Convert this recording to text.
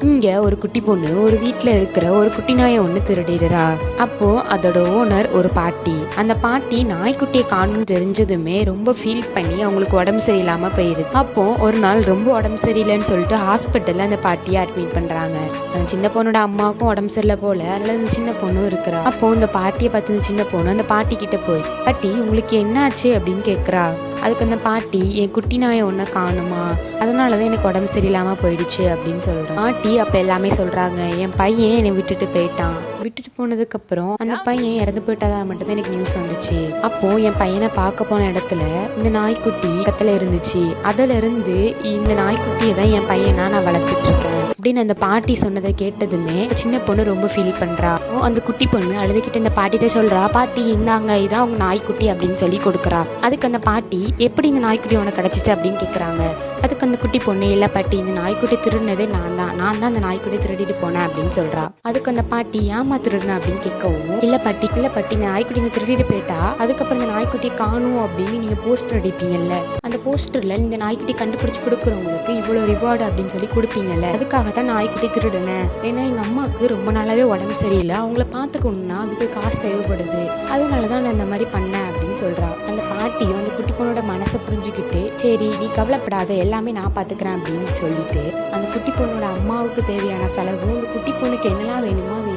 இங்க ஒரு குட்டி பொண்ணு ஒரு வீட்ல இருக்கிற ஒரு குட்டி நாயை ஒண்ணு திருடிடுறா. அப்போ அதோட ஓனர் ஒரு பாட்டி. அந்த பாட்டி நாய்க்குட்டியை காணும்னு தெரிஞ்சதுமே ரொம்ப ஃபீல் பண்ணி அவங்களுக்கு உடம்பு சரியில்லாம போயிருது. அப்போ ஒரு நாள் ரொம்ப உடம்பு சரியில்லைன்னு சொல்லிட்டு ஹாஸ்பிட்டல்ல அந்த பாட்டியை அட்மிட் பண்றாங்க. அந்த சின்ன பொண்ணோட அம்மாவுக்கும் உடம்பு சரியில்லை போல, அதனால அந்த சின்ன பொண்ணும் இருக்கிறா. அப்போ இந்த பாட்டியை பார்த்து சின்ன பொண்ணு அந்த பாட்டி கிட்ட போய், பாட்டி உங்களுக்கு என்ன ஆச்சு அப்படின்னு கேட்குறா. அதுக்கு அந்த பாட்டி, என் குட்டி நாயை ஒன்றை காணுமா, அதனாலதான் எனக்கு உடம்பு சரியில்லாம போயிடுச்சு அப்படின்னு சொல்றேன். பாட்டி அப்ப எல்லாமே சொல்றாங்க. என் பையன் என்னை விட்டுட்டு போயிட்டான். விட்டுட்டு போனதுக்கு அப்புறம் அந்த பையன் இறந்து போயிட்டதா மட்டும் தான் எனக்கு நியூஸ் வந்துச்சு. அப்போ என் பையனை பார்க்க போன இடத்துல இந்த நாய்க்குட்டி பக்கத்துல இருந்துச்சு. அதுல இருந்து இந்த நாய்க்குட்டியை தான் என் பையனா நான் வளர்த்துட்டு இருக்கேன் அப்படின்னு அந்த பாட்டி சொன்னதை கேட்டதுமே சின்ன பொண்ணு ரொம்ப ஃபீல் பண்றா. அந்த குட்டி பொண்ணு அழுதுகிட்டு இந்த பாட்டிட்ட சொல்றா, பாட்டி இந்தாங்க இதான் அவங்க நாய்க்குட்டி அப்படின்னு சொல்லி கொடுக்குறா. அதுக்கு அந்த பாட்டி, எப்படி இந்த நாய்க்குட்டி உனக்கு கிடைச்சிச்சு அப்படின்னு கேட்குறாங்க. அதுக்கு அந்த குட்டி பொண்ணு, இல்லை பாட்டி இந்த நாய்க்குட்டி திருடினதே நான் தான் அந்த நாய்க்குட்டி திருடிட்டு போனேன் அப்படின்னு சொல்றா. அதுக்கு அந்த பாட்டி, ஏமா திருடுன அப்படின்னு கேட்கவும், இல்லை பாட்டி இந்த நாய்க்குட்டி திருடிட்டு போயிட்டா அதுக்கப்புறம் இந்த நாய்க்குட்டியை காணும் அப்படின்னு நீங்க போஸ்டர் அடிப்பீங்கல்ல, அந்த போஸ்டர்ல இந்த நாய்க்குட்டி கண்டுபிடிச்சு கொடுக்குறவங்களுக்கு இவ்வளவு ரிவார்டு அப்படின்னு சொல்லி கொடுப்பீங்கல்ல, அதுக்காக தான் நாய்க்குட்டி திருடுனேன். ஏன்னா எங்க அம்மாவுக்கு ரொம்ப நாளாவே உடம்பு சரியில்லை, அவங்கள பார்த்துக்கணும்னா அதுக்கு காசு தேவைப்படுது, அதனாலதான் நான் இந்த மாதிரி பண்ணேன் அப்படின்னு சொல்றா. அந்த பாட்டியும் அந்த குட்டி பொண்ணோட மனசை புரிஞ்சுக்கிட்டு, சரி நீ கவலைப்படாத எல்லாமே நான் பார்த்துக்கிறேன் அப்படின்னு சொல்லிட்டு அந்த குட்டி பொண்ணோட அம்மாவுக்கு தேவையான செலவும் அந்த குட்டி பொண்ணுக்கு என்னெல்லாம் வேணுமோ அது